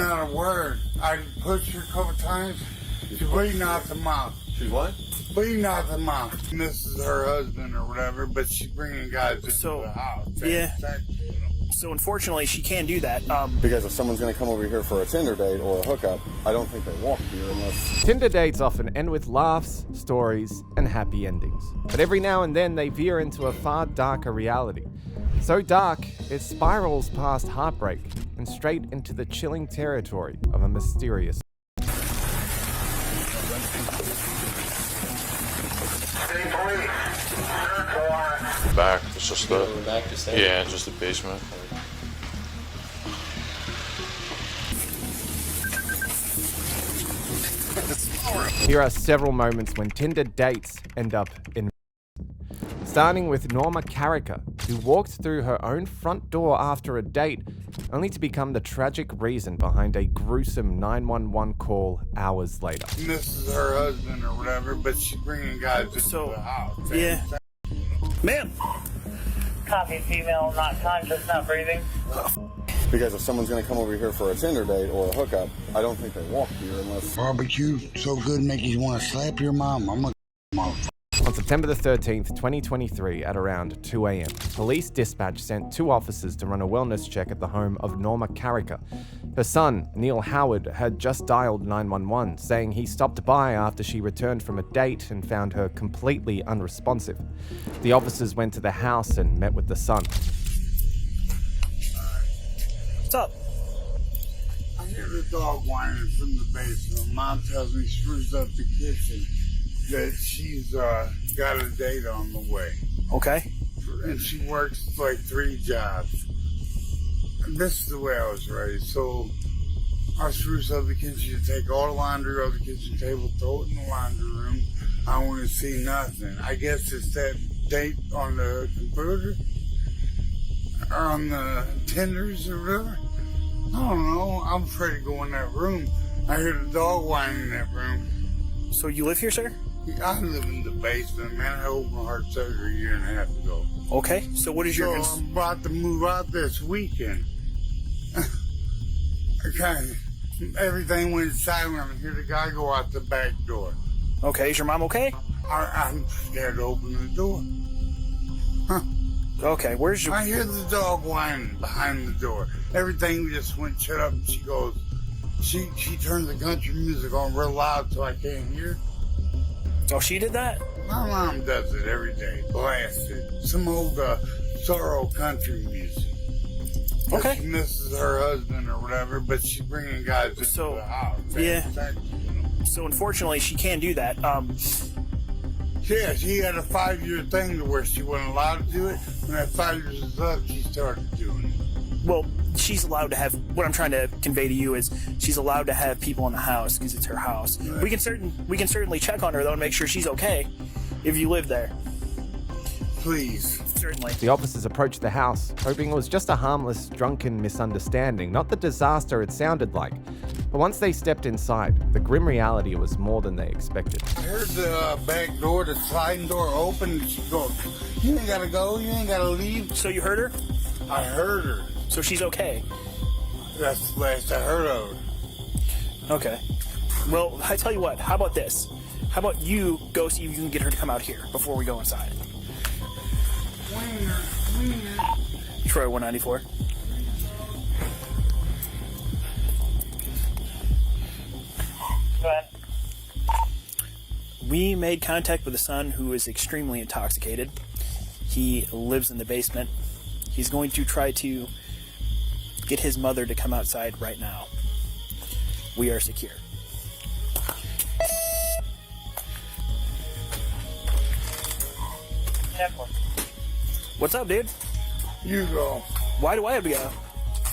not a word. I pushed her a couple times. She's bleeding out the mouth. She's what? Bleeding out the mouth. And this is her husband or whatever, but she's bringing guys into the house. Yeah. So unfortunately, she can't do that. Because if someone's going to come over here for a Tinder date or a hookup, I don't think they walk here unless... Tinder dates often end with laughs, stories, and happy endings. But every now and then they veer into a far darker reality. So dark, it spirals past heartbreak and straight into the chilling territory of a mysterious... Back, it's just the... Back to stay? Yeah, just the basement. Here are several moments when Tinder dates end up in... Starting with Norma, who walked through her own front door after a date, only to become the tragic reason behind a gruesome 911 call hours later. And this is her husband or whatever, but she's bringing guys into the house. Yeah. Ma'am. Copy, female, not conscious, not breathing. Because if someone's going to come over here for a Tinder date or a hookup, I don't think they walk here unless... Barbecue so good make you want to slap your mom. I'm a motherfucker. On September the 13th, 2023, at around 2 a.m., police dispatch sent 2 officers to run a wellness check at the home of Norma. Her son, Neil Howard, had just dialed 911, saying he stopped by after she returned from a date and found her completely unresponsive. The officers went to the house and met with the son. What's up? I hear the dog whining from the basement. Mom tells me she screws up the kitchen that she's got a date on the way. Okay. And she works like 3 jobs. And this is the way I was raised. So I spruce up the kitchen, take all the laundry off the kitchen table, throw it in the laundry room. I don't want to see nothing. I guess it's that date on the computer or on the Tinders or whatever. I don't know. I'm afraid to go in that room. I hear the dog whining in that room. So you live here, sir? I live in the basement, man. I had open heart surgery a year and a half ago. Okay. So what is your... I'm about to move out this weekend. Okay. Everything went silent. I hear the guy go out the back door. Okay. Is your mom okay? I'm scared to open the door. Huh. Okay. Where's your... I hear the dog whining behind the door. Everything just went shut up, and she goes... She turns the country music on real loud so I can't hear. Oh, she did that? My mom does it every day. Blast it. Some old sorrow country music. Okay. And this is her husband or whatever, but she's bringing guys into the house. Yeah. So unfortunately, she can't do that. Yeah, she had a 5-year thing to where she wasn't allowed to do it. When that 5 years is up, she started doing it. Well, she's allowed to have... What I'm trying to convey to you is she's allowed to have people in the house because it's her house. Right. We can certainly check on her, though, and make sure she's okay if you live there. Please. Certainly. The officers approached the house, hoping it was just a harmless, drunken misunderstanding, not the disaster it sounded like. But once they stepped inside, the grim reality was more than they expected. I heard the back door, the sliding door open, and she goes, "You ain't gotta go, you ain't gotta leave." So you heard her? I heard her. So she's okay? That's the last I heard of her. Okay. Well, I tell you what, how about this? How about you go see if you can get her to come out here before we go inside? Troy 194. Go ahead. We made contact with a son who is extremely intoxicated. He lives in the basement. He's going to try to get his mother to come outside right now. We are secure. What's up, dude? You go. Why do I have to go?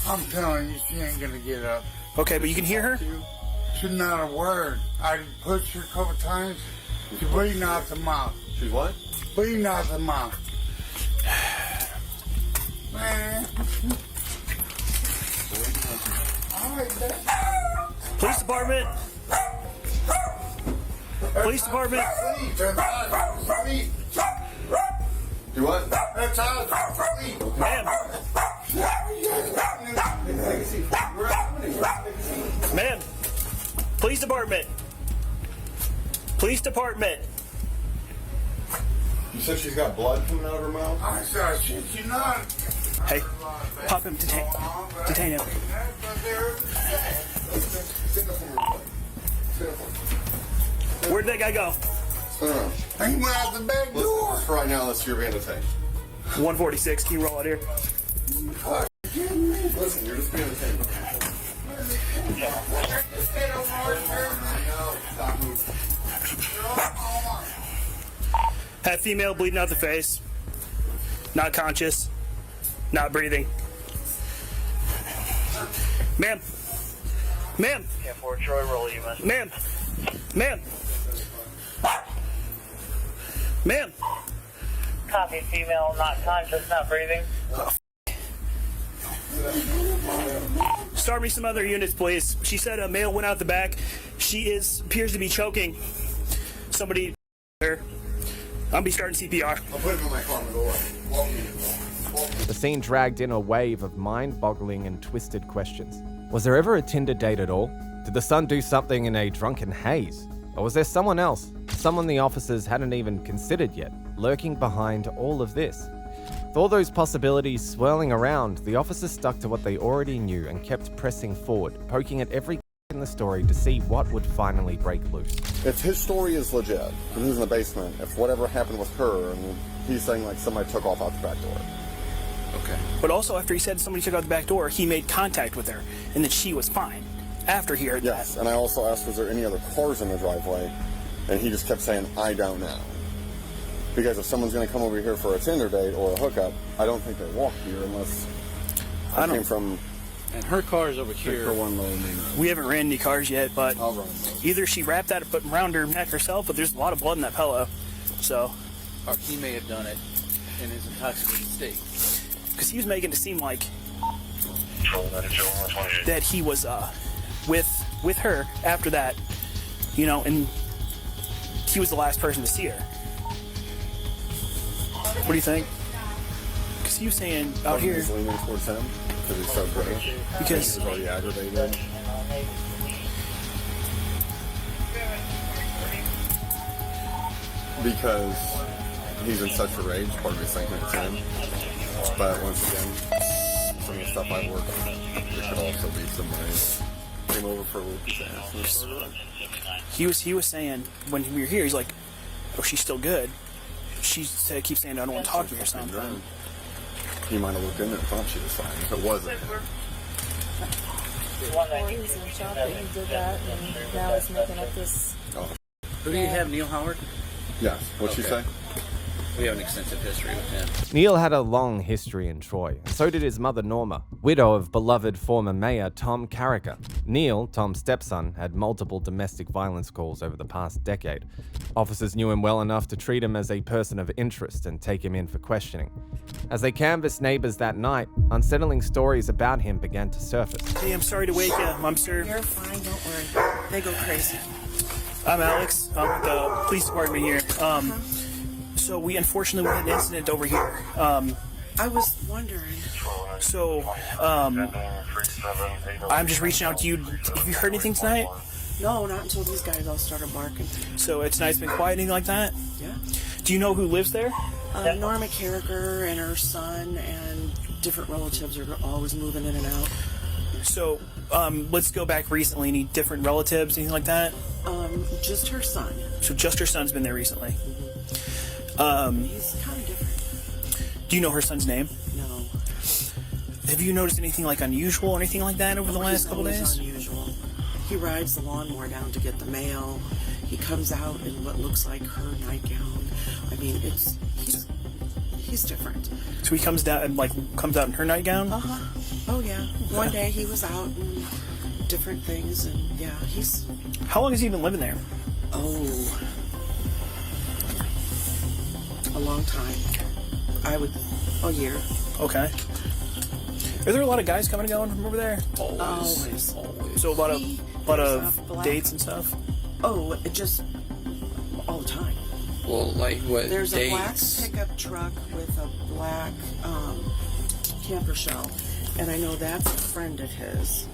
I'm telling you, she ain't gonna get up. Okay, but you can hear her? She's not a word. I pushed her a couple times. She's bleeding out the mouth. She's what? Bleeding out the mouth. Man. Police department. Police department. Do what? That's how Ma'am. Ma'am, police department. Police department. You said she's got blood coming out of her mouth? I said, shit, you not. Hey, pop him, detain him. Where'd that guy go? He went out the back door. For right now, let's see your vanity. 146, can you roll out here? Listen, you're just being entertained. Have female bleeding out the face. Not conscious. Not breathing. Ma'am. Ma'am. 10-4 Troy, roll you, man. Ma'am. Ma'am. Ma'am. Copy, female, not conscious, not breathing. Start me some other units, please. She said a male went out the back. She appears to be choking. Somebody her. I'll be starting CPR. I'll put him in my car and go away. The scene dragged in a wave of mind-boggling and twisted questions. Was there ever a Tinder date at all? Did the son do something in a drunken haze? Or was there someone else, someone the officers hadn't even considered yet, lurking behind all of this? With all those possibilities swirling around, the officers stuck to what they already knew and kept pressing forward, poking at every in the story to see what would finally break loose. If his story is legit, and he's in the basement, if whatever happened with her, and he's saying like somebody took off out the back door. Okay. But also after he said somebody took out the back door, he made contact with her and that she was fine. After he heard Yes, that. and I also asked, was there any other cars in the driveway? And he just kept saying, I don't know. Because if someone's going to come over here for a Tinder date or a hookup, I don't think they walk here unless I came from... And her car's over here. We haven't ran any cars yet, but I'll run. either she wrapped that around her neck herself, but there's a lot of blood in that pillow. So, Or he may have done it in his intoxicated state. because he was making it seem like that he was with her after that, you know, and he was the last person to see her. What do you think? Because he was saying out here. He's leaning towards him because he's so British. Because he's already aggravated. Because he's in such a rage, part of me thinking it's him. But once again, some of the stuff I work on, it could also be somebody came over for a Lucas ass. he was saying when we were here, he's like, "Oh, she's still good." She said, keeps saying, "I don't want to talk to her" or something. He might have looked in there and thought she was fine. If it wasn't. Well, he was in shock that he did that, and now he's making up this. Oh. Who do you have, Neil Howard? Yes. What'd she say? We have an extensive history with him. Neil had a long history in Troy, and so did his mother Norma, widow of beloved former mayor Tom Carricker. Neil, Tom's stepson, had multiple domestic violence calls over the past decade. Officers knew him well enough to treat him as a person of interest and take him in for questioning. As they canvassed neighbors that night, unsettling stories about him began to surface. Hey, I'm sorry to wake you, Mom, sir. You're fine, don't worry. They go crazy. I'm Alex. I'm with the police department here. So we unfortunately had an incident over here. I was wondering. So I'm just reaching out to you. Have you heard anything tonight? No, not until these guys all started barking. So tonight's been quiet, anything like that? Yeah. Do you know who lives there? Norma Carricker and her son and different relatives are always moving in and out. So let's go back recently. Any different relatives, anything like that? Just her son. So just her son's been there recently. He's kind of different. Do you know her son's name? No. Have you noticed anything like unusual or anything like that over the last couple He's days? unusual. He rides the lawnmower down to get the mail. He comes out in what looks like her nightgown. I mean, he's different. So he comes down and comes out in her nightgown? Uh-huh. Oh, yeah. One day he was out and different things, and yeah, he's... How long has he been living there? Oh... a long time. A year. Okay. Are there a lot of guys coming and going from over there? Always. So a lot of black- dates and stuff? Oh, it just... all the time. Well, like what There's dates? a black pickup truck with a black camper shell, and I know that's a friend of his.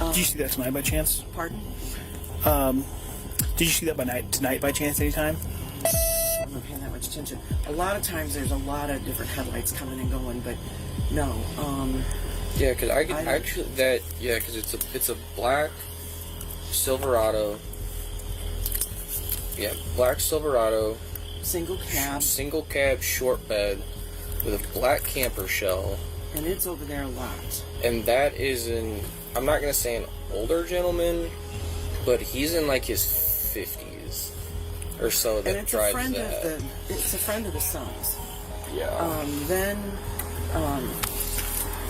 Did you see that tonight by chance? Pardon? Did you see that tonight by chance anytime? I'm not paying that much attention. A lot of times there's a lot of different headlights coming and going, but no. Yeah, because because it's a black Silverado. Yeah, black Silverado. Single cab, short bed with a black camper shell. And it's over there a lot. And that is I'm not going to say an older gentleman, but he's in like his 50s or so that drives that. It's a friend of the son's. Yeah. Then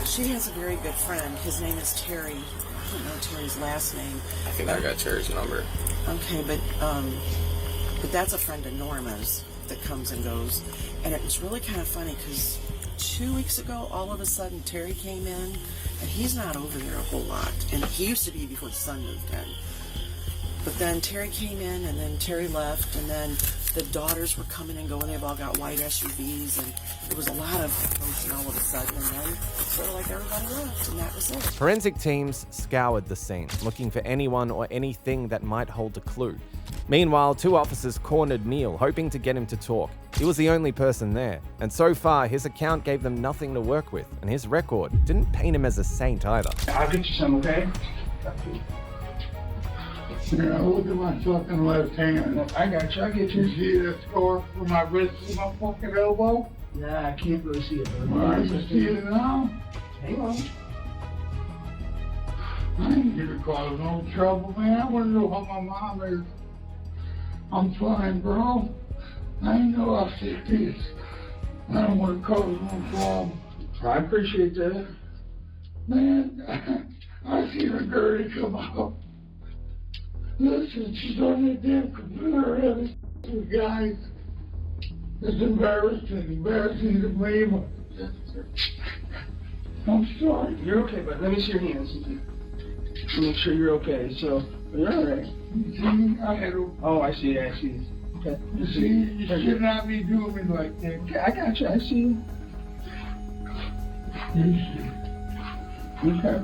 she has a very good friend. His name is Terry. I don't know Terry's last name. I think I got Terry's number. Okay, but that's a friend of Norma's that comes and goes. And it was really kind of funny because 2 weeks ago, all of a sudden, Terry came in, and he's not over there a whole lot. And he used to be before the son moved in. But then Terry came in, and then Terry left, and then the daughters were coming and going. They've all got white SUVs, and there was a lot of commotion all of a sudden, and then sort of like everybody left, and that was it. Forensic teams scoured the scene, looking for anyone or anything that might hold a clue. Meanwhile, 2 officers cornered Neil, hoping to get him to talk. He was the only person there, and so far, his account gave them nothing to work with, and his record didn't paint him as a saint either. I'll get you some, okay? Yeah, look at my fucking left hand. I got you, I'll get you. You see that scar from my wrist to my fucking elbow? Nah, I can't really see it, bro. Well, you see it now? Hang on. I ain't here to cause no trouble, man. I want to know how my mom is. I'm fine, bro. I ain't know I'll say this. I don't want to cause no problem. I appreciate that. Man, I see the girl come out. Listen, she's on the damn computer. Guys, it's embarrassing to me. I'm sorry. You're okay, but let me see your hands. Make sure you're okay. So, you're all right. See, I had a... Oh, I see. Okay. You see, you should not be doing me like that. I got you. I see you. Okay.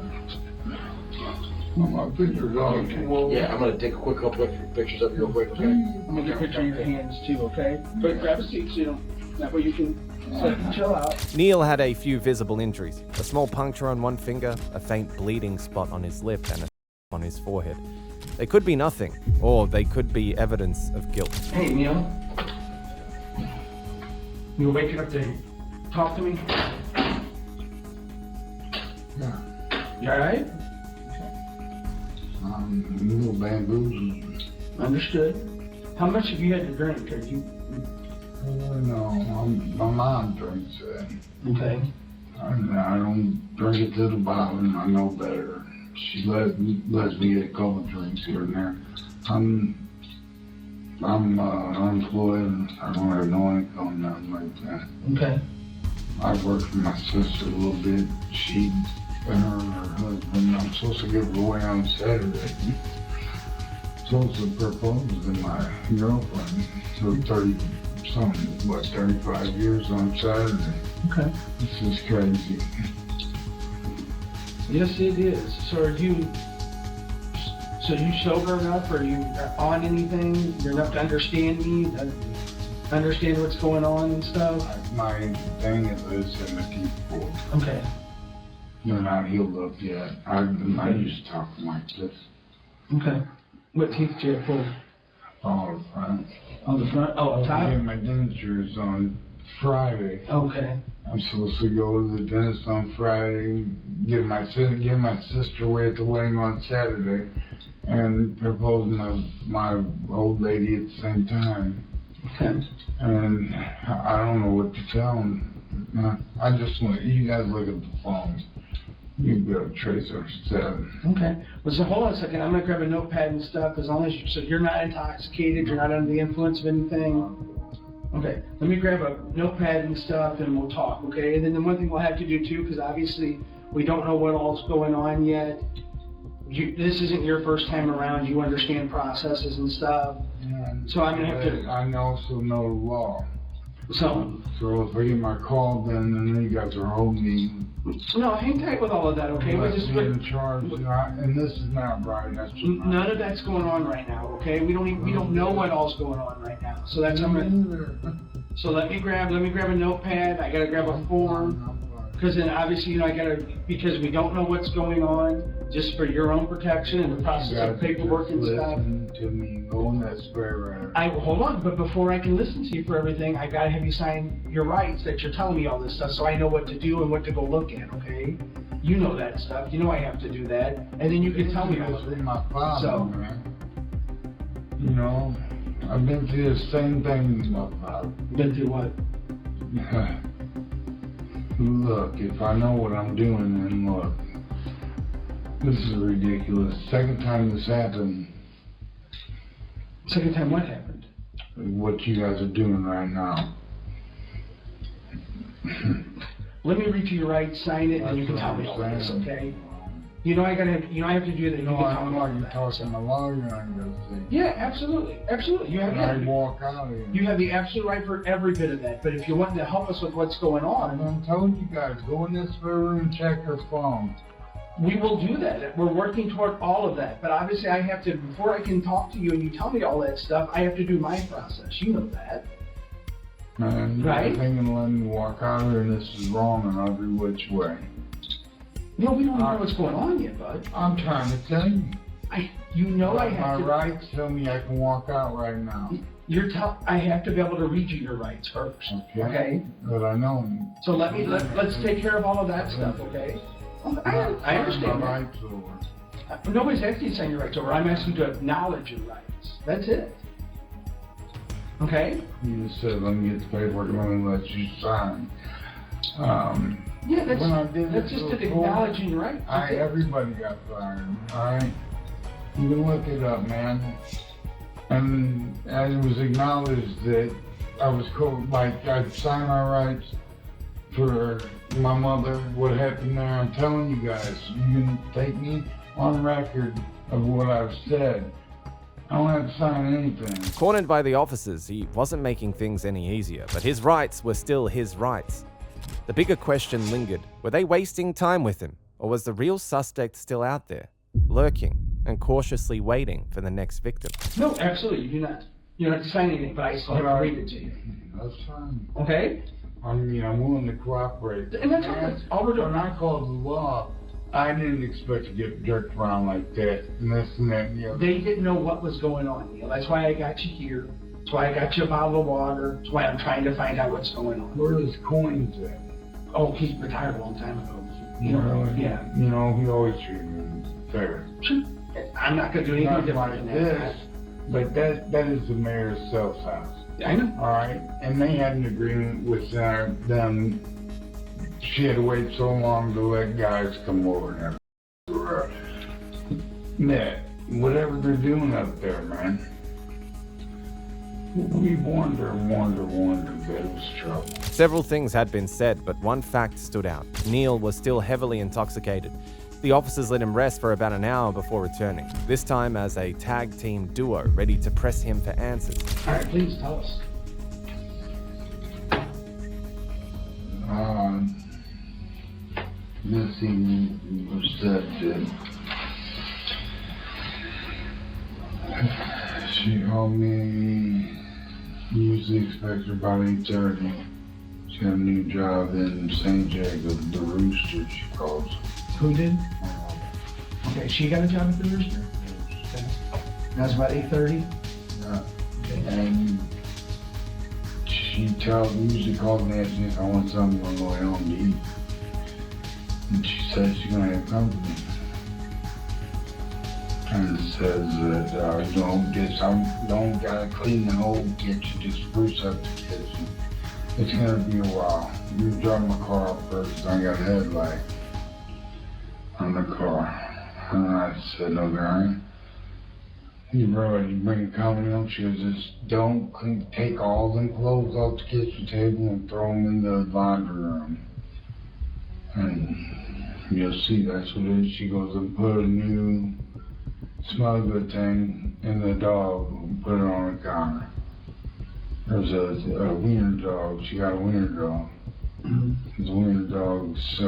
My picture's on. Okay. Yeah, I'm gonna take a quick couple of pictures of you real quick, okay? I'm gonna get a picture of your hands too, okay? But grab a seat so you don't. That way you can sit and chill out. Neil had a few visible injuries: a small puncture on one finger, a faint bleeding spot on his lip, and a on his forehead. They could be nothing, or they could be evidence of guilt. Hey, Neil. You waking up to talk to me? Yeah. You alright? A little bamboozled. Understood. How much have you had to drink? Are you... No, my mom drinks it. Okay. I don't drink it to the bottom. I know better. She lets me get a couple drinks here and there. I'm unemployed and I don't have no income, nothing like that. Okay. I work for my sister a little bit. She and her husband. I'm supposed to give her away on Saturday. Supposed to propose to my girlfriend. So 35 years on Saturday. Okay. This is crazy. Yes, it is. So you sober enough? Are you on anything? You're enough to understand me? Understand what's going on and stuff? My thing is in the teeth pulled. Okay. They're not healed up yet. I used to talk like this. Okay. What teeth do you have pulled? All the front. On the front? Oh, up I top? get my dentures on Friday. Okay. I'm supposed to go to the dentist on Friday, give my sister away at the wedding on Saturday, and propose my old lady at the same time. Okay. And I don't know what to tell them. I just want you guys look at the phone. You can go to Tracer 7. Okay. Well, so hold on a second. I'm gonna grab a notepad and stuff. As long as you're not intoxicated, you're not under the influence of anything. Okay. Let me grab a notepad and stuff, and we'll talk. Okay. And then the one thing we'll have to do too, because obviously we don't know what all's going on yet. This isn't your first time around. You understand processes and stuff. So I'm gonna have to. I also know the law. So if I get my call, then you guys are holding me. No, hang tight with all of that, okay? Unless you're in charge, and this is not right. That's just none of that's going on right now, okay? We don't know what all's going on right now. So that's So let me grab a notepad. I gotta grab a form. Because then obviously, you know, because we don't know what's going on, just for your own protection and the process of paperwork and stuff. Listen to me, go in that square room. Hold on, but before I can listen to you for everything, I gotta have you sign your rights that you're telling me all this stuff, so I know what to do and what to go look at, okay? You know that stuff, you know I have to do that, and then you can tell me all of it. My father, man. You know, I've been through the same thing as my father. Been through what? Look, if I know what I'm doing, then look. This is ridiculous. Second time this happened. Second time what happened? What you guys are doing right now. Let me read you your rights, sign it, and you can tell me all this, okay? You know I have to do that. No, I know you're talking to a lawyer, I'm gonna say. Yeah, absolutely. You have I walk out of here. You have the absolute right for every bit of that. But if you want to help us with what's going on, I'm telling you guys, go in this room and check your phone. We will do that. We're working toward all of that. But obviously I have to, before I can talk to you and you tell me all that stuff, I have to do my process. You know that. Man, right? You're thinking of letting me walk out of here and this is wrong in every which way. No, we don't know what's going on yet, bud. I'm trying to tell you. You know I have my to. My rights tell me I can walk out right now. I have to be able to read you your rights first. Okay? But I know. So let's take care of all of that stuff, okay? I understand. My rights over. Nobody's asking you to sign your rights over. I'm asking you to acknowledge your rights. That's it. Okay? You just said, let me get the paperwork and let me let you sign. Yeah, that's just an acknowledging right. Everybody got fired, alright? You can look it up, man. And it was acknowledged that I was I'd sign my rights for my mother, what happened there. I'm telling you guys, you can take me on record of what I've said. I don't have to sign anything. Cornered by the officers, he wasn't making things any easier, but his rights were still his rights. The bigger question lingered. Were they wasting time with him? Or was the real suspect still out there, lurking and cautiously waiting for the next victim? No, absolutely. You don't have to sign anything, but I still have to read it to you. That's fine. Okay? I'm willing to cooperate. And that's all we're doing. When I called the law, I didn't expect to get jerked around like that, and this and that and the other. They didn't know what was going on, Neil. That's why I got you here. That's why I got you a bottle of water. That's why I'm trying to find out what's going on. Where is Coins at? Oh, he retired a long time ago. Yeah. You know, he always treated me fair. Sure. I'm not going to do anything different than this, but that is the mayor's cell house. I know. All right, and they had an agreement with them. She had to wait so long to let guys come over and whatever they're doing up there, man. We warned her that it was trouble. Several things had been said, but one fact stood out. Neil was still heavily intoxicated. The officers let him rest for about an hour before returning, this time as a tag team duo ready to press him for answers. All right, please tell us. This evening was that she called me, usually expect her about 8:30. She got a new job in St. Jacob, the Rooster, she calls. Who did? Okay, she got a job at the Rooster? Okay. That's about 8:30? Yeah. Okay. And she usually calls me asking if I want something on the way home to eat. And she says she's gonna have company. And says that don't gotta clean the whole kitchen, just spruce up the kitchen. It's gonna be a while. You drive my car up first, I got a headlight on the car. And I said, okay. You bring company home? She goes, just don't take all them clothes off the kitchen table and throw them in the laundry room. And you'll see that's what it is. She goes and put a new smell good thing in the dog and put it on the counter. There's a wiener dog. She got a wiener dog. The wiener dog's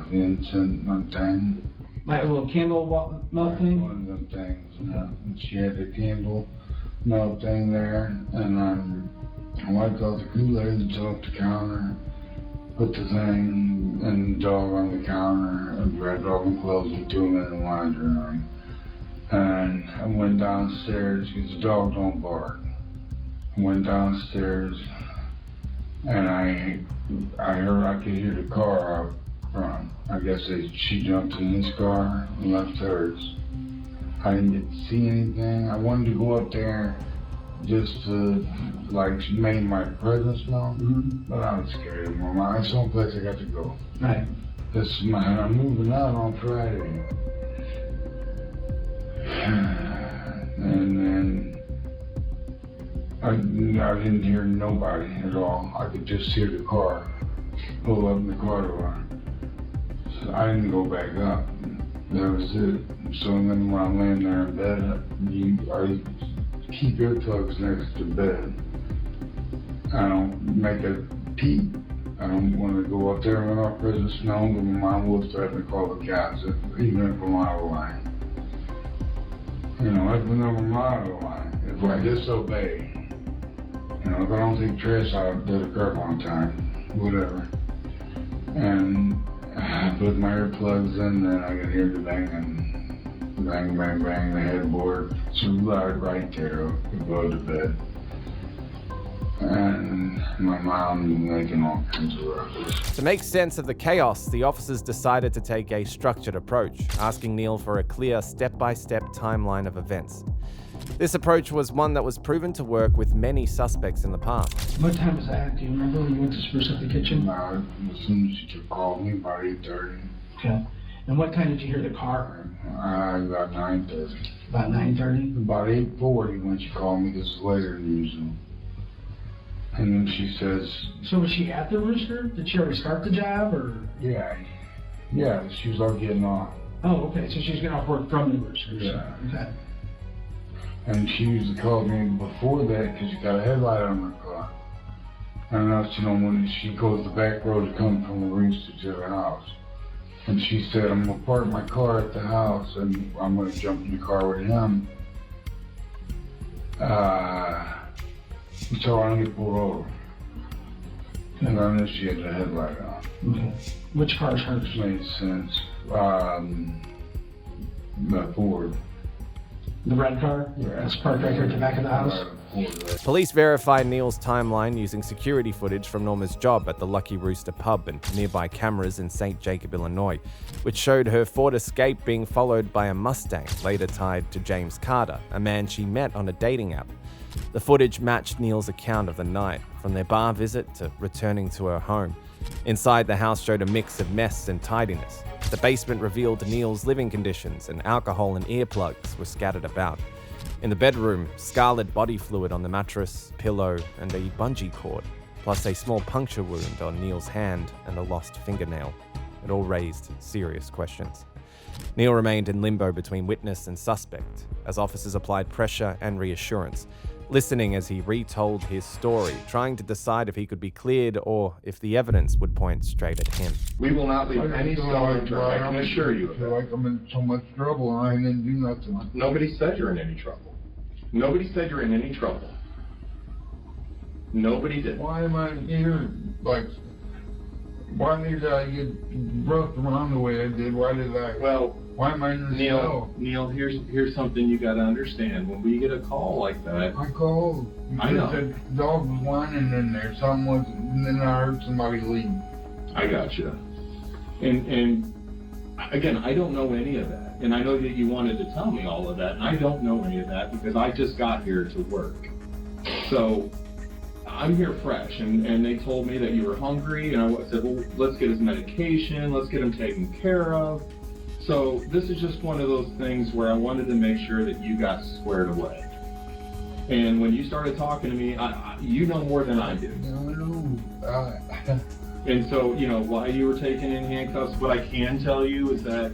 Vincent thing. Like a little candle melt thing? One of them things. And she had the candle melt thing there. And I wiped out the Kool-Aid, took the counter, put the thing and the dog on the counter, and grabbed all the clothes and threw them in the laundry room. And I went downstairs because the dog don't bark. I went downstairs and I could hear the car out front. I guess she jumped in his car and left hers. I didn't get to see anything. I wanted to go up there just to make my presence known, but I was scared of Mama. That's the only place I got to go. Right. I'm moving out on Friday. And then I didn't hear nobody at all. I could just hear the car pull up in the car door. So I didn't go back up. That was it. So then when I'm laying there in bed, I keep earplugs next to bed. I don't make a peep. I don't want to go up there with our presence known, but my mom will threaten to call the cops, even if I'm out of line. You know, that's another mile of line. If I disobey, you know, if I don't take trash out, do the curb on time, whatever. And I put my earplugs in, then I could hear the banging, bang, bang, bang, the headboard. So loud right there above the bed. And my mom making all kinds of ruckus. To make sense of the chaos, the officers decided to take a structured approach, asking Neil for a clear step-by-step timeline of events. This approach was one that was proven to work with many suspects in the past. What time was that? Do you remember when you went to spruce up the kitchen? No, as soon as she called me, about 8:30. Okay. And what time did you hear the car? About 9:30. About 9:30? About 8:40 when she called me, this is later than usual. And then she says... So was she at the rooster? Did she already start the job, or...? Yeah, she was all getting off. Oh, okay, so she was getting off work from the rooster. Yeah. Okay. And she used to call me before that because she got a headlight on her car. And now, you know, when she goes the back road to come from the rooster to the house. And she said, I'm going to park my car at the house and I'm going to jump in the car with him. So I get pulled over. And I knew she had the headlight on. Okay. Which car's hers? Made sense. The Ford. The red car? Yeah. It's parked right here at the back of the house? Police verified Neil's timeline using security footage from Norma's job at the Lucky Rooster pub and nearby cameras in St. Jacob, Illinois, which showed her Ford Escape being followed by a Mustang, later tied to James Carter, a man she met on a dating app. The footage matched Neil's account of the night, from their bar visit to returning to her home. Inside, the house showed a mix of mess and tidiness. The basement revealed Neil's living conditions, and alcohol and earplugs were scattered about. In the bedroom, scarlet body fluid on the mattress, pillow, and a bungee cord, plus a small puncture wound on Neil's hand and a lost fingernail. It all raised serious questions. Neil remained in limbo between witness and suspect, as officers applied pressure and reassurance, listening as he retold his story, trying to decide if he could be cleared or if the evidence would point straight at him. We will not leave any stone unturned, I can assure you I of feel that. like I'm in so much trouble and I didn't do nothing. Nobody said you're in any trouble. Nobody said you're in any trouble. Nobody did. Why am I here? Why did I get roughed around the way I did? Why am I in the cell? Neil, here's something you gotta understand. When we get a call like that, I called. I know. The dog was whining in there. And then I heard somebody leave. I gotcha. And again, I don't know any of that. And I know that you wanted to tell me all of that. And I don't know any of that because I just got here to work. So I'm here fresh. And they told me that you were hungry. And I said, well, let's get his medication. Let's get him taken care of. So this is just one of those things where I wanted to make sure that you got squared away. And when you started talking to me, you know more than I do. No. And so, you know, why you were taken in handcuffs, what I can tell you is that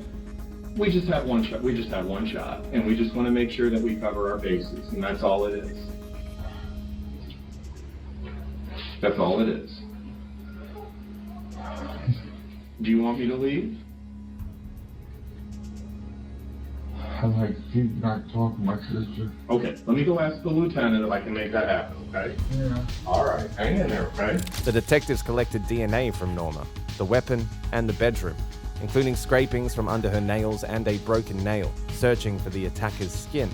we just have one shot. We just have one shot. And we just want to make sure that we cover our bases. And that's all it is. That's all it is. Do you want me to leave? I like to not talk to my sister. Okay, let me go ask the lieutenant if I can make that happen, okay? Yeah. All right, hang in there, okay? The detectives collected DNA from Norma, the weapon, and the bedroom, including scrapings from under her nails and a broken nail, searching for the attacker's skin.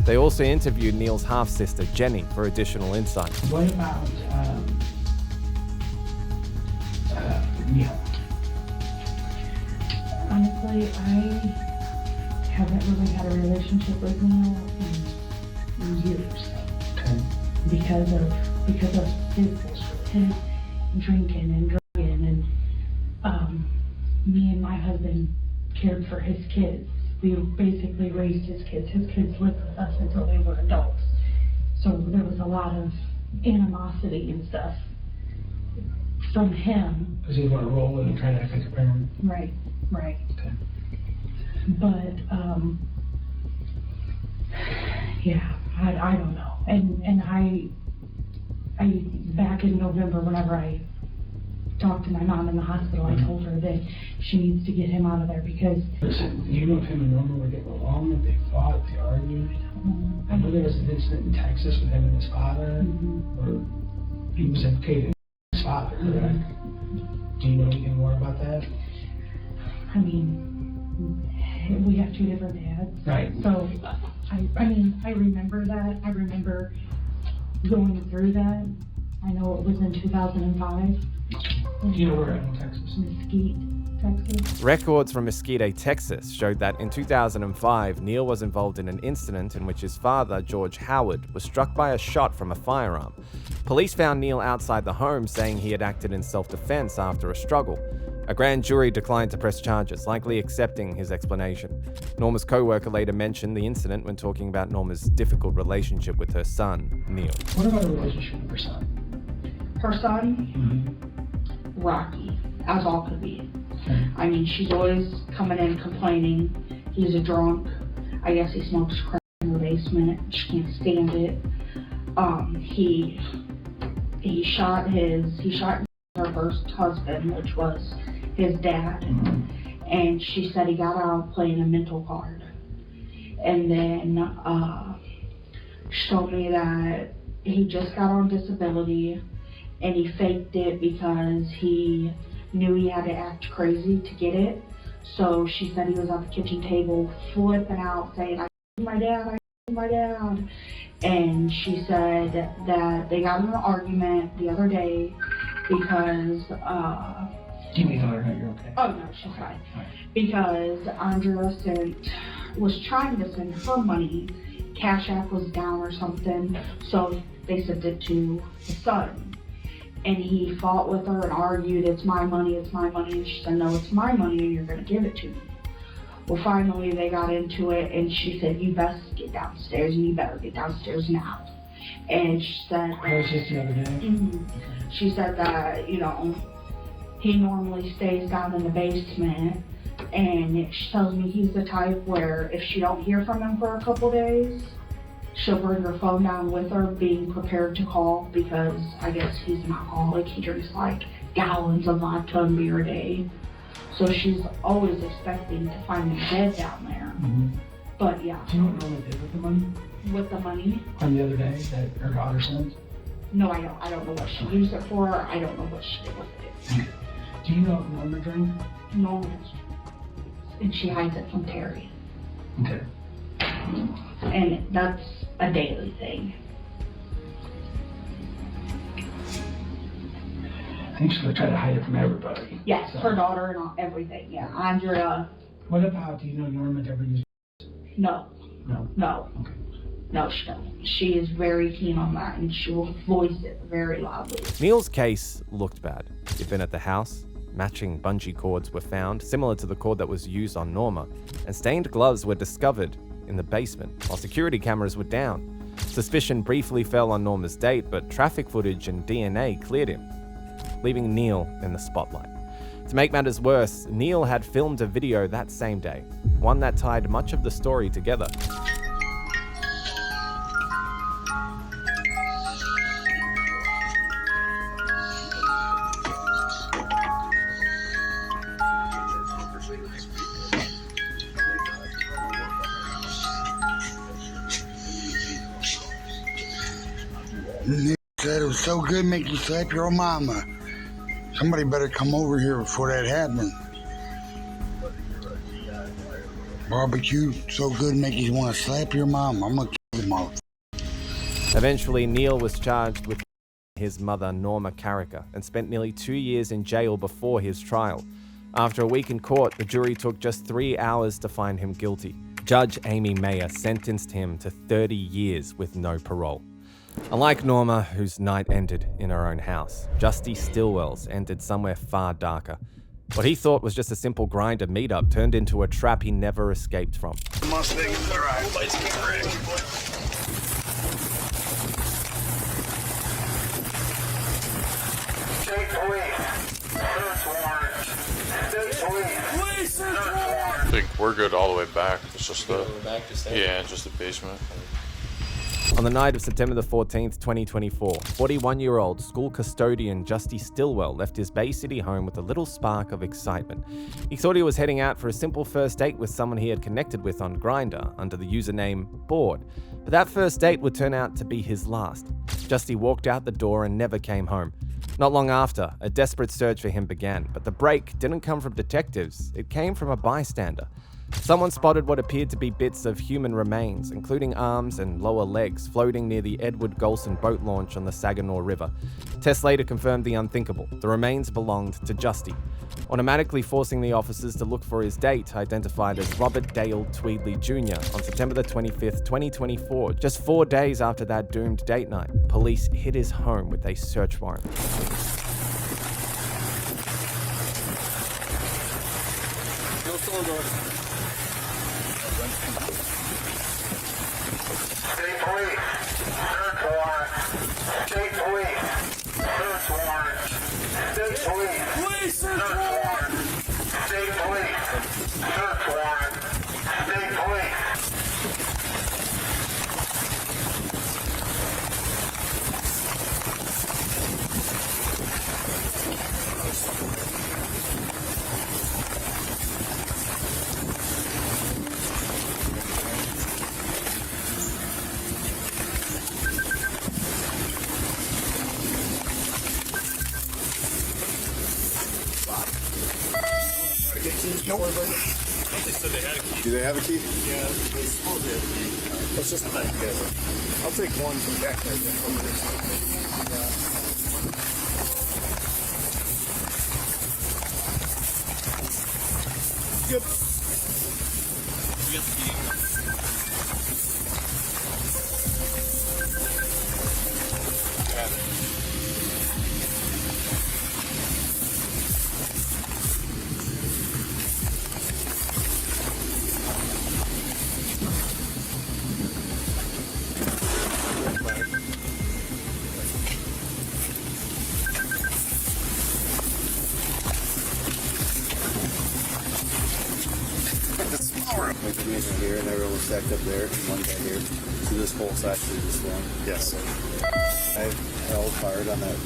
They also interviewed Neil's half-sister, Jenny, for additional insight. What about Neil? Honestly, I haven't really had a relationship with Neil in years. Okay. Because of his bullshit, his drinking and drugging, and me and my husband cared for his kids. We basically raised his kids. His kids lived with us until they were adults. So there was a lot of animosity and stuff from him. Because he want to roll in and try to act like a parent. Right. Okay. But, yeah, I don't know. And I back in November, whenever I talked to my mom in the hospital, I told her that she needs to get him out of there because... Listen, do you know if him and Norma were getting along, if they fought, if they argued? I know there was an incident in Texas with him and his father, or he was implicated in his father, correct? Do you know anything more about that? I mean, we have two different dads. Right. So, I mean, I remember that. I remember going through that. I know it was in 2005. Do you know where in Texas? Mesquite, Texas. Records from Mesquite, Texas showed that in 2005, Neil was involved in an incident in which his father, George Howard, was struck by a shot from a firearm. Police found Neil outside the home, saying he had acted in self-defense after a struggle. A grand jury declined to press charges, likely accepting his explanation. Norma's co-worker later mentioned the incident when talking about Norma's difficult relationship with her son, Neil. What about a relationship with her son? Her son? Rocky, as all could be. Okay. I mean, she's always coming in complaining. He's a drunk. I guess he smokes crack in the basement. She can't stand it. He shot her first husband, which was his dad. And she said he got out playing a mental card. And then she told me that he just got on disability and he faked it because he knew he had to act crazy to get it. So she said he was at the kitchen table flipping out saying, I hate my dad. And she said that they got in an argument the other day because Do you mean tell her you're okay? Oh no, she's fine. Because Andrea was trying to send her money. Cash App was down or something, so they sent it to the son. And he fought with her and argued, it's my money, and she said, no, it's my money and you're gonna give it to me. Well, finally they got into it and she said, you best get downstairs and you better get downstairs now. And she said, That was just the other day? She said that, you know, he normally stays down in the basement, and she tells me he's the type where if she don't hear from him for a couple days, she'll bring her phone down with her, being prepared to call, because I guess he's an alcoholic. He drinks like gallons of vodka and beer a day. So she's always expecting to find him dead down there. But yeah. Do you know what Norma did with the money? With the money? On the other day that her daughter sent? No, I don't. I don't know what she used it for. I don't know what she did with it. Okay. Do you know if Norma drank? Norma. And she hides it from Terry. Okay. And that's a daily thing. I think she's gonna try to hide it from everybody. Yes, her daughter and everything. Yeah, Andrea. What about, do you know Norma ever used? No. No. No. Okay. No, she don't. She is very keen on that, and she will voice it very loudly. Neil's case looked bad. He'd been at the house, matching bungee cords were found, similar to the cord that was used on Norma, and stained gloves were discovered in the basement, while security cameras were down. Suspicion briefly fell on Norma's date, but traffic footage and DNA cleared him, leaving Neil in the spotlight. To make matters worse, Neil had filmed a video that same day, one that tied much of the story together. Nick said it was so good make you slap your own mama. Somebody better come over here before that happened. Barbecue so good make you want to slap your mom. I'm gonna kill the mother. Eventually, Neil was charged with his mother, Norma Carricker, and spent nearly 2 years in jail before his trial. After a week in court, the jury took just 3 hours to find him guilty. Judge Amy Mayer sentenced him to 30 years with no parole. Unlike Norma, whose night ended in her own house, Justy Stillwell's ended somewhere far darker. What he thought was just a simple grinder meetup turned into a trap he never escaped from. Mustang in the drive. Lights get ready. State police. Search warrant. State police. Police search warrant. I think we're good all the way back. It's just the just the basement. On the night of September the 14th, 2024, 41-year-old school custodian Justy Stillwell left his Bay City home with a little spark of excitement. He thought he was heading out for a simple first date with someone he had connected with on Grindr under the username Bored. But that first date would turn out to be his last. Justy walked out the door and never came home. Not long after, a desperate search for him began, but the break didn't come from detectives, it came from a bystander. Someone spotted what appeared to be bits of human remains, including arms and lower legs, floating near the Edward Golson boat launch on the Saginaw River. Tests later confirmed the unthinkable. The remains belonged to Justy, automatically forcing the officers to look for his date, identified as Robert Dale Tweedley Jr. on September the 25th, 2024, just 4 days after that doomed date night. Police hit his home with a search warrant. State police. Search warrant. State police. Search warrant. State police. Police search warrant. State police. Search warrant. State police. Nope. They said they had a key. Do they have a key? Yeah, they supposed to have a key. Let's just put it together. I'll take one from back there. Good. We got the key. Got it. Here and everyone was stacked up there, one guy here. So this whole section just one. Yes. I held fired on that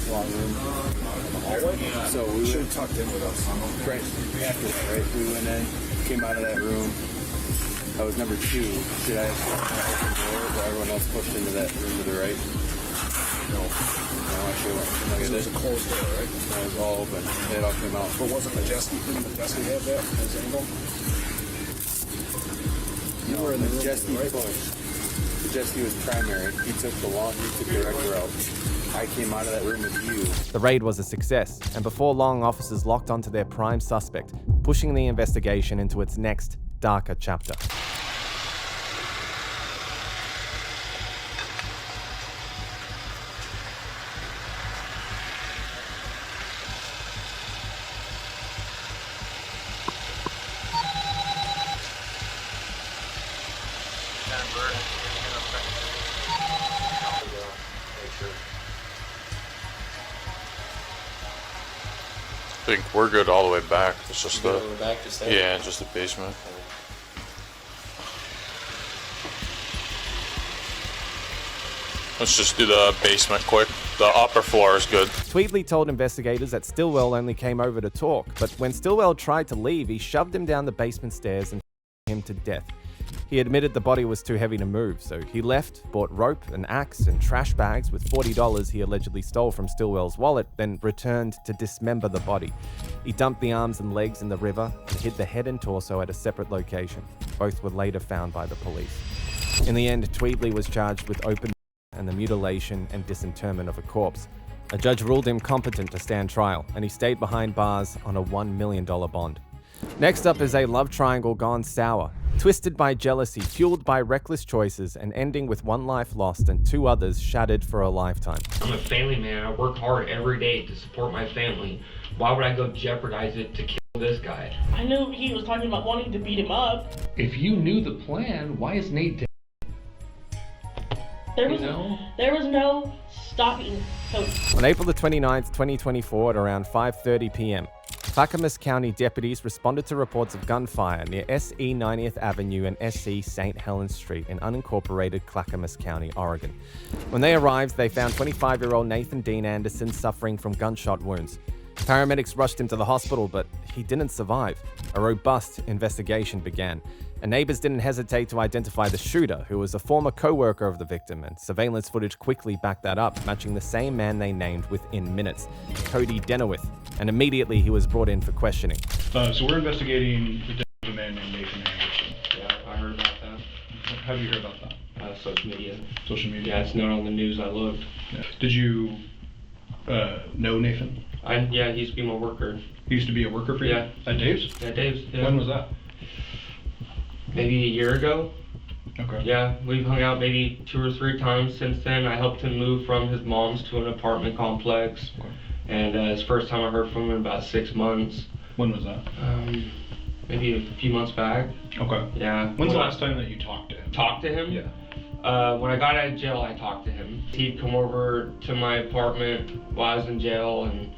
long room in the hallway. So we should have tucked in with us. Right after that, right? We went in, came out of that room. I was number 2. Did I have to open the door or everyone else pushed into that room to the right? No. No, I should have. It was a closed door, right? It was all open. It all came out. But wasn't didn't Majeski have that as angle? You were in the Majeski right? Majeski was primary. He took the direct route. I came out of that room with you. The raid was a success, and before long, officers locked onto their prime suspect, pushing the investigation into its next, darker chapter. I think we're good all the way back. It's just the Yeah, just the basement. Let's just do the basement quick. The upper floor is good. Tweedley told investigators that Stillwell only came over to talk, but when Stillwell tried to leave, he shoved him down the basement stairs and him to death. He admitted the body was too heavy to move, so he left, bought rope, an axe, and trash bags with $40 he allegedly stole from Stillwell's wallet, then returned to dismember the body. He dumped the arms and legs in the river and hid the head and torso at a separate location. Both were later found by the police. In the end, Tweedley was charged with open and the mutilation and disinterment of a corpse. A judge ruled him competent to stand trial, and he stayed behind bars on a $1 million bond. Next up is a love triangle gone sour, twisted by jealousy, fueled by reckless choices, and ending with one life lost and 2 others shattered for a lifetime. I'm a family man. I work hard every day to support my family. Why would I go jeopardize it to kill this guy? I knew he was talking about wanting to beat him up. If you knew the plan, why is Nate dead? There was no stopping. So on April the 29th, 2024 at around 5:30 p.m., Clackamas County deputies responded to reports of gunfire near SE 90th Avenue and SE St. Helens Street in unincorporated Clackamas County, Oregon. When they arrived, they found 25-year-old Nathan Dean Anderson suffering from gunshot wounds. Paramedics rushed him to the hospital, but he didn't survive. A robust investigation began, and neighbors didn't hesitate to identify the shooter, who was a former co-worker of the victim, and surveillance footage quickly backed that up, matching the same man they named within minutes, Cody Denowith, and immediately he was brought in for questioning. So we're investigating the death of a man named Nathan Anderson. Yeah, I heard about that. How did you hear about that? Social media. Social media? Yeah, it's not on the news. I looked. Yeah. Did you know Nathan? Yeah, he used to be my worker. He used to be a worker for you? Yeah. At Dave's? At Dave's, yeah. When was that? Maybe a year ago. Okay. Yeah, we've hung out maybe 2 or 3 times since then. I helped him move from his mom's to an apartment complex. Okay. And it's the first time I heard from him in about 6 months. When was that? Maybe a few months back. Okay. Yeah. When's the last time that you talked to him? Talked to him? Yeah. When I got out of jail, I talked to him. He'd come over to my apartment while I was in jail and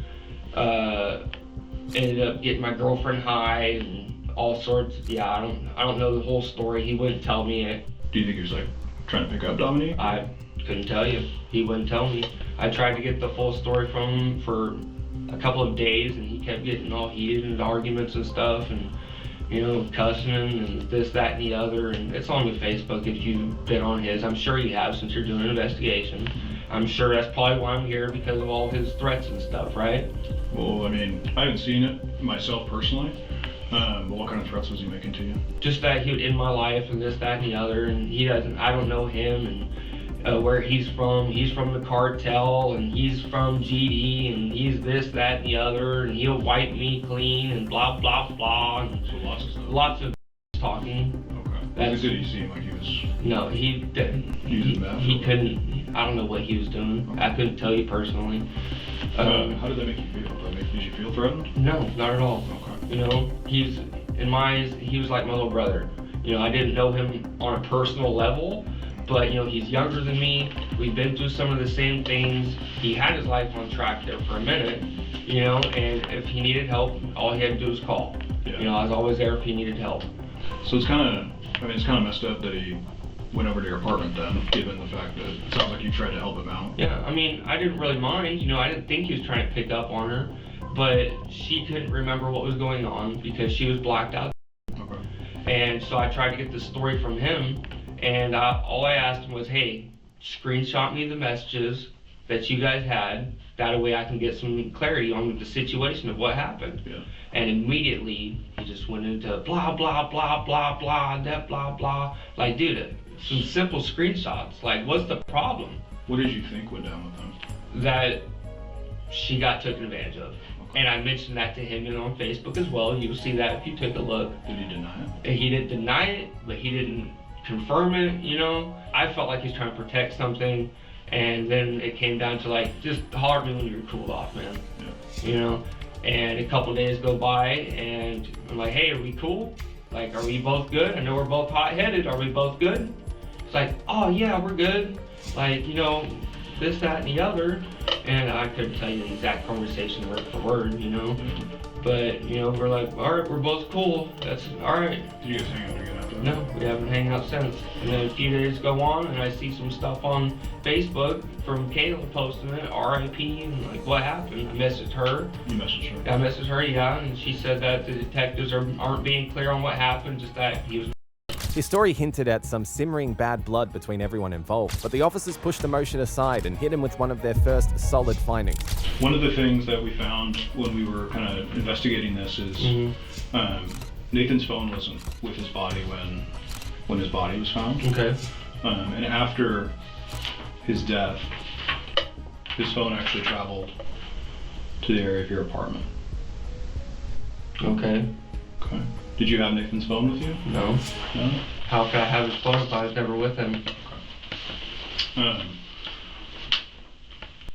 ended up getting my girlfriend high and all sorts. Yeah, I don't know the whole story. He wouldn't tell me it. Do you think he was like trying to pick up Dominique? I couldn't tell you. He wouldn't tell me. I tried to get the full story from him for a couple of days, and he kept getting all heated into arguments and stuff, and cussing and this, that, and the other. And it's on the Facebook if you've been on his. I'm sure you have since you're doing an investigation. I'm sure that's probably why I'm here, because of all his threats and stuff, right? Well, I mean, I haven't seen it myself personally. But what kind of threats was he making to you? Just that he would end my life and this, that, and the other, and I don't know him and where he's from. He's from the cartel, and he's from GD, and he's this, that, and the other, and he'll wipe me clean, and blah, blah, blah. And so lots of stuff. Lots of talking. Okay. Did he seem like he was? No, he didn't. He couldn't. I don't know what he was doing. Okay. I couldn't tell you personally. How did that make you feel? Did you feel threatened? No, not at all. Okay. He's, in my eyes, he was like my little brother. I didn't know him on a personal level, but he's younger than me. We've been through some of the same things. He had his life on track there for a minute, and if he needed help, all he had to do was call. Yeah. I was always there if he needed help. So it's kind of messed up that he went over to your apartment then, given the fact that it sounds like you tried to help him out. Yeah, I mean, I didn't really mind. I didn't think he was trying to pick up on her, but she couldn't remember what was going on because she was blacked out. Okay. And so I tried to get the story from him, and all I asked him was, hey, screenshot me the messages that you guys had. That way I can get some clarity on the situation of what happened. Yeah. And immediately he just went into blah, blah, blah, blah, blah, that blah, blah. Like, dude, some simple screenshots. Like, what's the problem? What did you think went down with him? That she got taken advantage of. Okay. And I mentioned that to him on Facebook as well. You'll see that if you take a look. Did he deny it? He didn't deny it, but he didn't confirm it, I felt like he's trying to protect something, and then it came down to like, just holler at me when you're cooled off, man. Yeah. And a couple days go by, and I'm like, hey, are we cool? Like, are we both good? I know we're both hot-headed. Are we both good? It's like, oh yeah, we're good. Like, this, that, and the other. And I couldn't tell you the exact conversation word for word, But, we're like, all right, we're both cool. That's all right. Did you guys hang out again after that? No, we haven't hung out since. And then a few days go on, and I see some stuff on Facebook from Kayla posting it, RIP, and like, what happened? I messaged her. You messaged her? I messaged her, yeah, and she said that the detectives aren't being clear on what happened, just that he was. His story hinted at some simmering bad blood between everyone involved, but the officers pushed the motion aside and hit him with one of their first solid findings. One of the things that we found when we were kind of investigating this is Nathan's phone wasn't with his body when his body was found. Okay. And after his death, his phone actually traveled to the area of your apartment. Okay. Okay. Did you have Nathan's phone with you? No. No? How could I have his phone if I was never with him?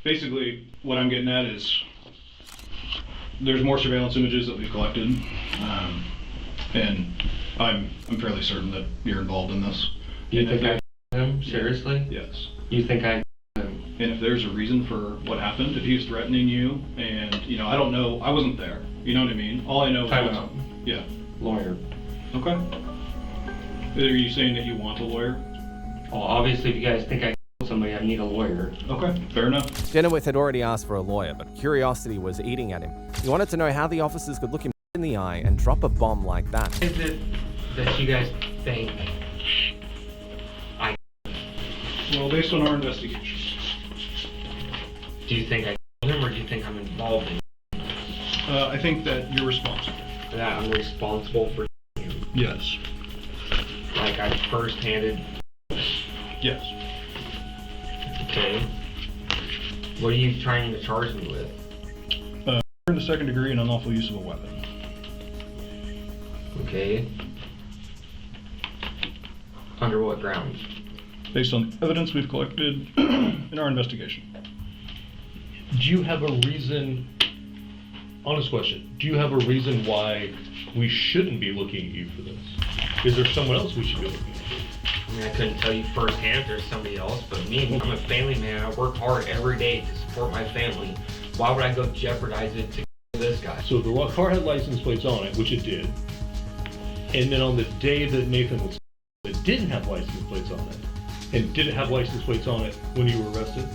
Basically, what I'm getting at is there's more surveillance images that we've collected, and I'm fairly certain that you're involved in this. You think I him? Seriously? Yes. You think I him? And if there's a reason for what happened, if he was threatening you, and I don't know, I wasn't there. You know what I mean? All I know is Time out. Yeah. Lawyer. Okay. Are you saying that you want a lawyer? Well, obviously, if you guys think I killed somebody, I need a lawyer. Okay, fair enough. Denowith had already asked for a lawyer, but curiosity was eating at him. He wanted to know how the officers could look him in the eye and drop a bomb like that. Is it that you guys think I... Well, based on our investigation. Do you think I killed him, or do you think I'm involved in it? I think that you're responsible. That I'm responsible for him? Yes. Like I first-handed... Yes. Okay. What are you trying to charge me with? In the second degree and unlawful use of a weapon. Okay. Under what grounds? Based on the evidence we've collected in our investigation. Do you have a reason, honest question, do you have a reason why we shouldn't be looking at you for this? Is there someone else we should be looking at? I mean, I couldn't tell you firsthand if there's somebody else, but me, I'm a family man. I work hard every day to support my family. Why would I go jeopardize it to kill this guy? So the car had license plates on it, which it did, and then on the day that Nathan was, it didn't have license plates on it, and didn't have license plates on it when you were arrested?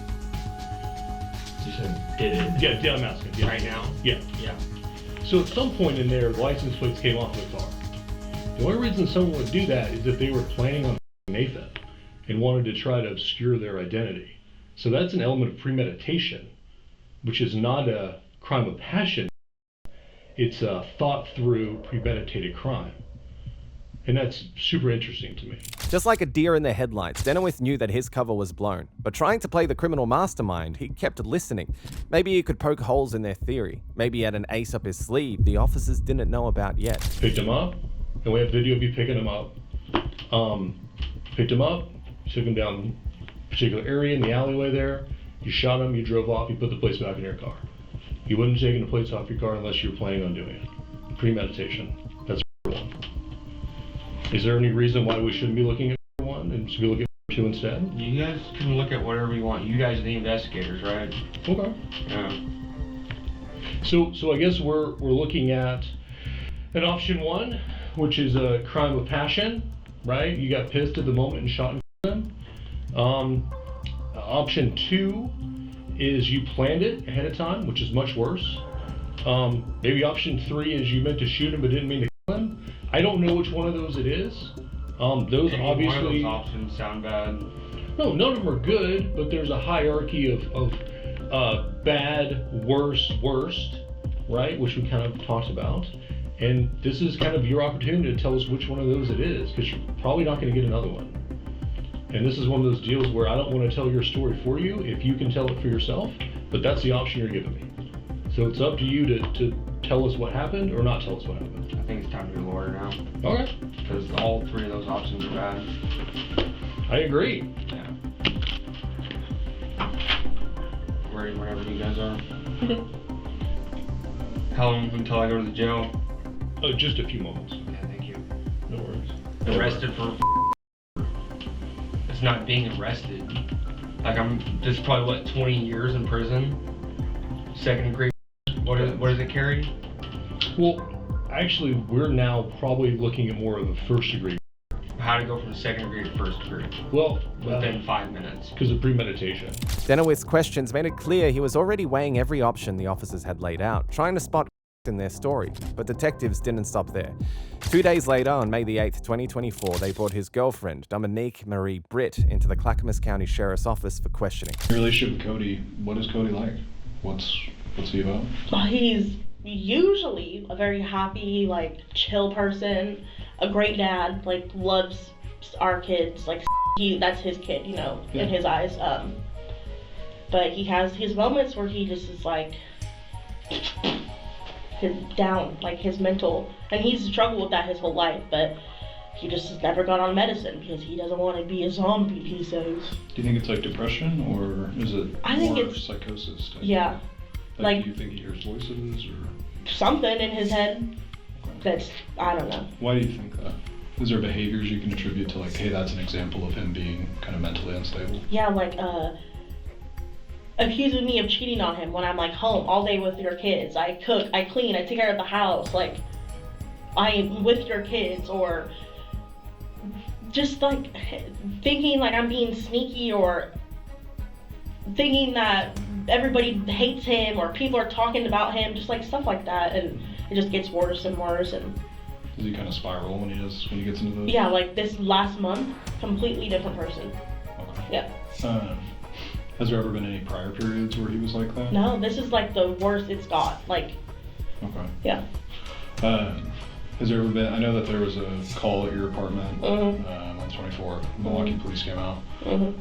You said did it? Yeah, I'm asking. Yeah. Right now? Yeah. Yeah. So at some point in there, license plates came off the car. The only reason someone would do that is if they were planning on Nathan and wanted to try to obscure their identity. So that's an element of premeditation, which is not a crime of passion. It's a thought-through, premeditated crime. And that's super interesting to me. Just like a deer in the headlights, Denowith knew that his cover was blown. But trying to play the criminal mastermind, he kept listening. Maybe he could poke holes in their theory. Maybe he had an ace up his sleeve the officers didn't know about yet. Picked him up, and we have video of you picking him up. Picked him up, took him down a particular area in the alleyway there. You shot him, you drove off, you put the plates back in your car. You wouldn't have taken the plates off your car unless you were planning on doing it. Premeditation. That's one. Is there any reason why we shouldn't be looking at one and should be looking at two instead? You guys can look at whatever you want. You guys are the investigators, right? Okay. Yeah. So I guess we're looking at an option one, which is a crime of passion, right? You got pissed at the moment and shot him. Option two is you planned it ahead of time, which is much worse. Maybe option three is you meant to shoot him but didn't mean to kill him. I don't know which one of those it is. Those Any obviously. one of those options sound bad. No, none of them are good, but there's a hierarchy of bad, worse, worst, right? Which we kind of talked about. And this is kind of your opportunity to tell us which one of those it is, because you're probably not going to get another one. And this is one of those deals where I don't want to tell your story for you if you can tell it for yourself, but that's the option you're giving me. So it's up to you to tell us what happened or not tell us what happened. I think it's time to be a lawyer now. Okay. Because all three of those options are bad. I agree. Yeah. Ready whenever you guys are. Okay. How long until I go to the jail? Just a few moments. Yeah, thank you. No worries. Arrested for it's not being arrested. Like this is probably what, 20 years in prison? Second degree. What does it carry? Well, actually, we're now probably looking at more of a first degree. How to go from second degree to first degree? Well, within 5 minutes. Because of premeditation. Denowith's questions made it clear he was already weighing every option the officers had laid out, trying to spot in their story, but detectives didn't stop there. 2 days later, on May the 8th, 2024, they brought his girlfriend, Dominique Marie Britt, into the Clackamas County Sheriff's Office for questioning. Your relationship with Cody, what is Cody like? What's he about? He's usually a very happy, like, chill person, a great dad, like, loves our kids, like, that's his kid, you know, in his eyes. But he has his moments where he just is like, his down, like his mental, and he's struggled with that his whole life, but he just has never gone on medicine because he doesn't want to be a zombie, he says. Do you think it's like depression, or is it more psychosis type? Yeah. Like, do you think he hears voices, or something in his head that's, I don't know. Why do you think that? Is there behaviors you can attribute to, like, hey, that's an example of him being kind of mentally unstable? Yeah, like, accusing me of cheating on him when I'm, like, home all day with your kids. I cook, I clean, I take care of the house, like, I'm with your kids, or just, like, thinking like I'm being sneaky, or thinking that everybody hates him, or people are talking about him, just, like, stuff like that, and it just gets worse and worse. And does he kind of spiral when he gets into those? Yeah, like this last month, completely different person. Okay. Yeah. Has there ever been any prior periods where he was like that? No, this is like the worst it's got. Like. Okay. Yeah. Has there ever been? I know that there was a call at your apartment on 24th. Milwaukee police came out. It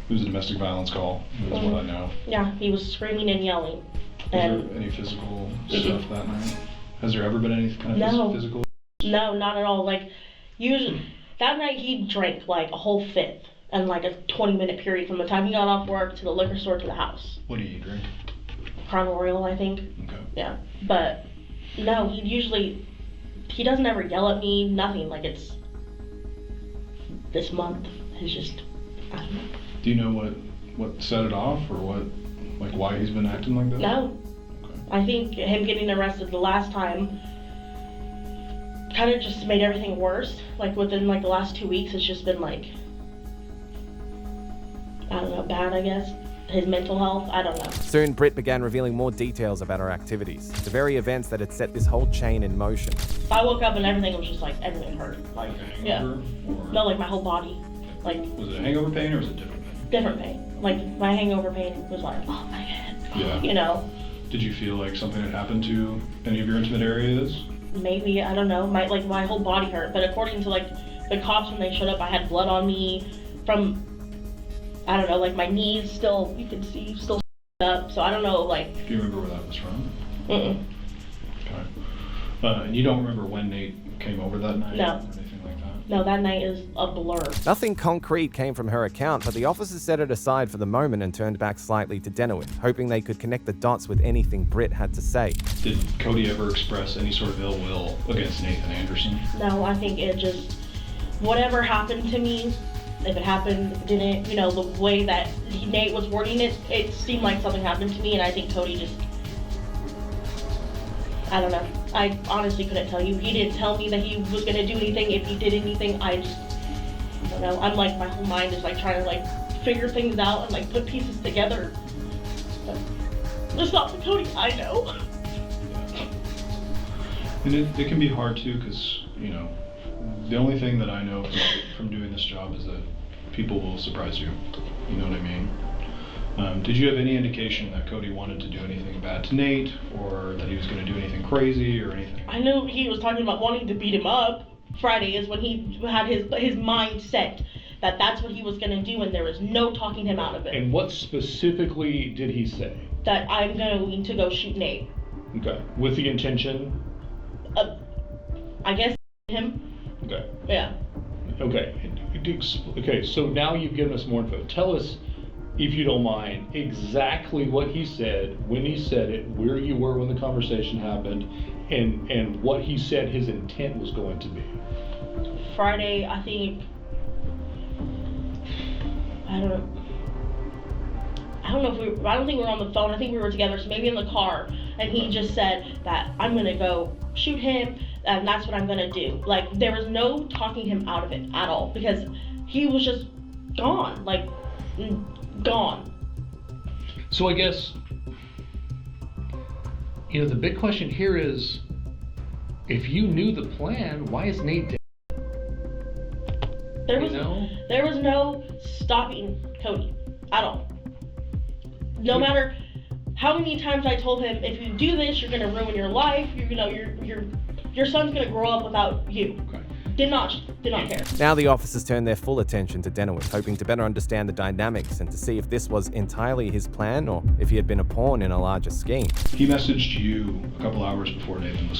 was a domestic violence call. Is what I know. Yeah, he was screaming and yelling. Was there any physical stuff that night? Has there ever been any kind of physical? No, not at all. Like, usually, that night he drank like a whole fifth in like a 20-minute period from the time he got off work to the liquor store to the house. What do you drink? Crown Royal, I think. Okay. Yeah, but no, he doesn't ever yell at me, nothing. Like, it's this month is just, I don't know. Do you know what set it off, or why he's been acting like that? No. I think him getting arrested the last time kind of just made everything worse. Like, within like the last 2 weeks, it's just been like, I don't know, bad, I guess. His mental health, I don't know. Soon, Britt began revealing more details about her activities, the very events that had set this whole chain in motion. I woke up and everything was just like, everything hurt. Like, yeah. No, like my whole body. Like. Was it a hangover pain, or was it different pain? Different pain. Like, my hangover pain was like, oh my head. Yeah. You know? Did you feel like something had happened to any of your intimate areas? Maybe, I don't know. My whole body hurt. But according to like the cops, when they showed up, I had blood on me from, I don't know, like my knees still, you can see, still up. So I don't know, like. Do you remember where that was from? Mm-mm. Okay. And you don't remember when Nate came over that night? No. Or anything like that? No, that night is a blur. Nothing concrete came from her account, but the officers set it aside for the moment and turned back slightly to Denowith, hoping they could connect the dots with anything Britt had to say. Did Cody ever express any sort of ill will against Nathan Anderson? No, I think it just, whatever happened to me, if it happened, if it didn't, you know, the way that Nate was wording it, it seemed like something happened to me, and I think Cody just, I don't know. I honestly couldn't tell you. He didn't tell me that he was going to do anything. If he did anything, I don't know. I'm like, my whole mind is like trying to like figure things out and like put pieces together. But it's not the Cody I know. And it can be hard too, because, you know, the only thing that I know from doing this job is that people will surprise you. You know what I mean? Did you have any indication that Cody wanted to do anything bad to Nate, or that he was going to do anything crazy or anything? I know he was talking about wanting to beat him up. Friday is when he had his mind set that that's what he was going to do, and there was no talking him out of it. And what specifically did he say? That I'm going to go shoot Nate. Okay. With the intention? I guess him. Okay. Yeah. Okay. Okay, so now you've given us more info. Tell us, if you don't mind, exactly what he said, when he said it, where you were when the conversation happened, and what he said his intent was going to be. Friday, I think, I don't know if I don't think we were on the phone. I think we were together, so maybe in the car. And he just said that I'm gonna go shoot him, and that's what I'm gonna do. Like, there was no talking him out of it at all, because he was just gone, like, gone. So I guess You know, the big question here is, if you knew the plan, why is Nate dead? There was no stopping Cody at all. No matter how many times I told him, if you do this, you're gonna ruin your life. Your son's gonna grow up without you. Okay. Did not care. Now the officers turn their full attention to Denowith, hoping to better understand the dynamics and to see if this was entirely his plan or if he had been a pawn in a larger scheme. He messaged you a couple hours before Nathan was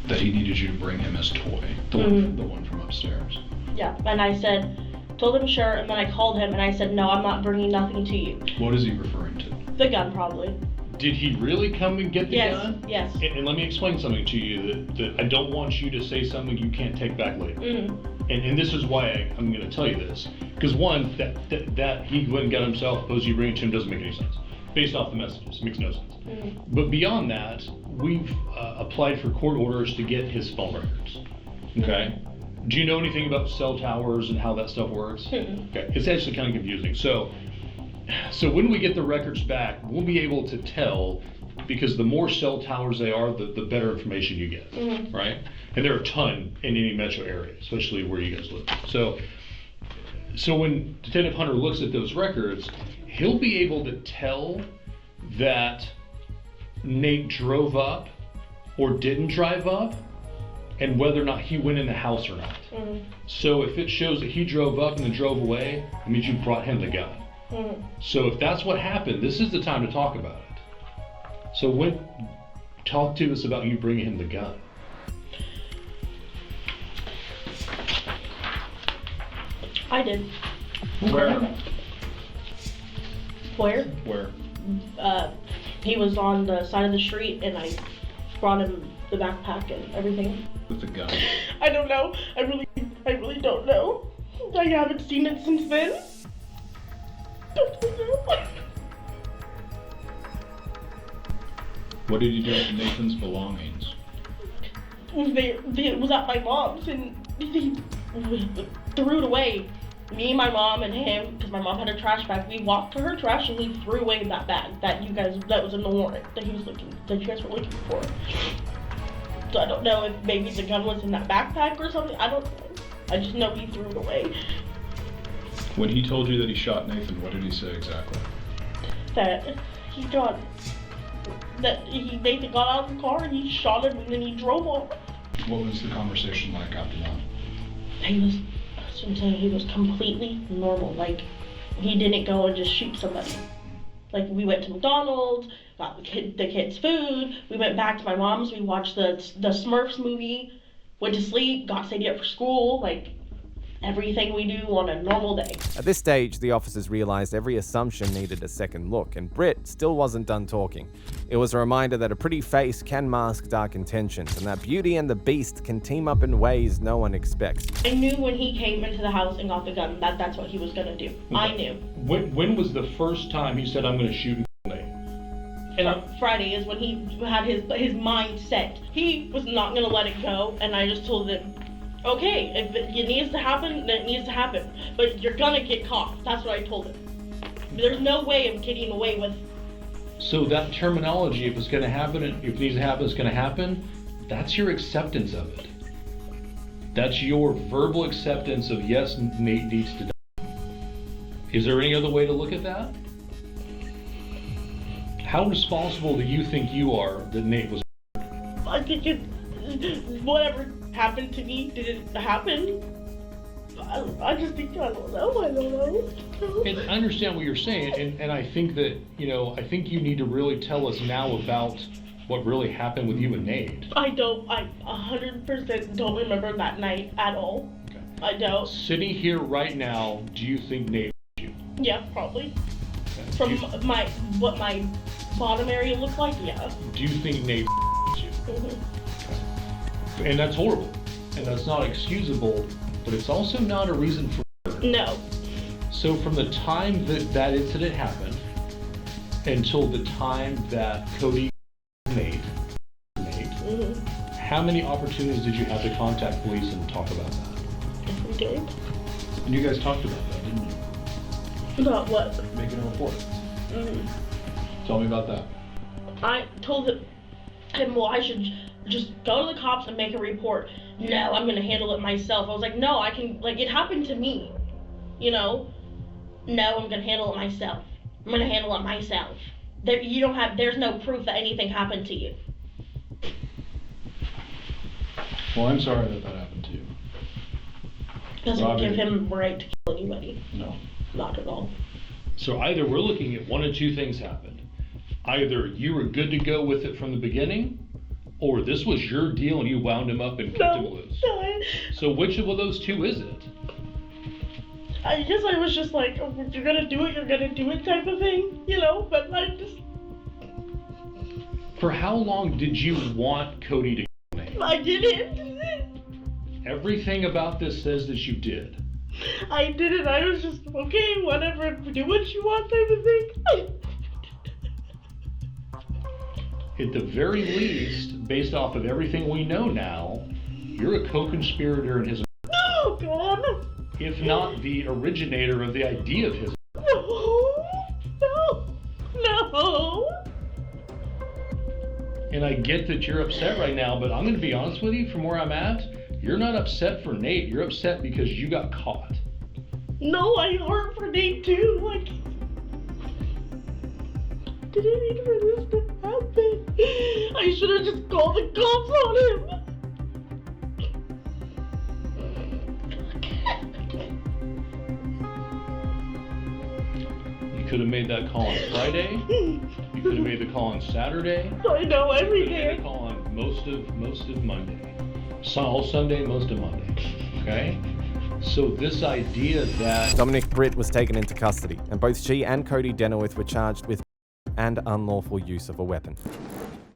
that he needed you to bring him his toy, the one from upstairs. Yeah, and I told him sure, and then I called him and I said, no, I'm not bringing nothing to you. What is he referring to? The gun, probably. Did he really come and get the gun? Yes. And let me explain something to you that I don't want you to say something you can't take back later. And this is why I'm going to tell you this. Because one, that he went and got himself, suppose you bring it to him, doesn't make any sense. Based off the messages, it makes no sense. But beyond that, we've applied for court orders to get his phone records. Okay? Do you know anything about cell towers and how that stuff works? Okay, it's actually kind of confusing. So when we get the records back, we'll be able to tell, because the more cell towers they are, the better information you get, right? And there are a ton in any metro area, especially where you guys live. So when Detective Hunter looks at those records, he'll be able to tell that Nate drove up or didn't drive up, and whether or not he went in the house or not. So if it shows that he drove up and then drove away, it means you brought him the gun. So if that's what happened, this is the time to talk about it. So talk to us about you bringing him the gun. I did. Where? Where? He was on the side of the street and I brought him the backpack and everything. With the gun? I don't know. I really don't know. I haven't seen it since then. What did you do with Nathan's belongings? It was at my mom's and he threw it away. Me, my mom, and him, because my mom had a trash bag, we walked to her trash and he threw away that bag that was in the warrant that you guys were looking for. So I don't know if maybe the gun was in that backpack or something. I don't know. I just know he threw it away. When he told you that he shot Nathan, what did he say exactly? That Nathan got out of the car and he shot him and then he drove off. What was the conversation like after that? He was completely normal. Like, he didn't go and just shoot somebody. Like, we went to McDonald's, got the kids food, we went back to my mom's, we watched the Smurfs movie, went to sleep, got stayed up for school, like, everything we do on a normal day. At this stage, the officers realized every assumption needed a second look, and Britt still wasn't done talking. It was a reminder that a pretty face can mask dark intentions, and that Beauty and the Beast can team up in ways no one expects. I knew when he came into the house and got the gun that that's what he was gonna do. Okay. I knew. When was the first time he said, I'm gonna shoot Nate? And Friday is when he had his mind set. He was not gonna let it go, and I just told him, okay, if it needs to happen, then it needs to happen. But you're gonna get caught. That's what I told him. There's no way of getting away with. So that terminology, if it's gonna happen, if it needs to happen, it's gonna happen, that's your acceptance of it. That's your verbal acceptance of, yes, Nate needs to die. Is there any other way to look at that? How responsible do you think you are that Nate was? I think whatever happened to me didn't happen. I just think, I don't know. And I understand what you're saying, and I think that, I think you need to really tell us now about what really happened with you and Nate. I 100% don't remember that night at all. Okay. I don't. Sitting here right now, do you think Nate you? Yeah, probably. Okay. From what my bottom area looked like, yeah. Do you think Nate you? Mm-hmm. And that's horrible, and that's not excusable, but it's also not a reason for murder. No. So from the time that incident happened until the time that Cody Nate, mm-hmm. How many opportunities did you have to contact police and talk about that? We did. And you guys talked about that, didn't you? About what? Making a report. Mm-hmm. Tell me about that. I told him, well, I should just go to the cops and make a report. No, I'm gonna handle it myself. I was like, no, I can, like, it happened to me, you know? No, I'm gonna handle it myself. I'm gonna handle it myself. There's no proof that anything happened to you. Well, I'm sorry that happened to you. Doesn't give him the right to kill anybody. No. Not at all. So either we're looking at one of two things happened. Either you were good to go with it from the beginning, or this was your deal and you wound him up and kept him loose. So which of those two is it? I guess I was just like, oh, you're gonna do it type of thing, you know, but I just... For how long did you want Cody to kill me? I didn't. Everything about this says that you did. I didn't. I was just, okay, whatever, do what you want type of thing. At the very least, based off of everything we know now, you're a co-conspirator in his... Oh, God. If not the originator of the idea of his... No. And I get that you're upset right now, but I'm going to be honest with you, from where I'm at, you're not upset for Nate. You're upset because you got caught. No, I hurt for Nate too. Like, didn't need for this to happen. I should have just called the cops on him. You could have made that call on Friday. You could have made the call on Saturday. I know, every day. You could have made the call on most of Monday. All Sunday, most of Monday. Okay? So this idea that... Dominic Britt was taken into custody, and both she and Cody Denowith were charged with and unlawful use of a weapon.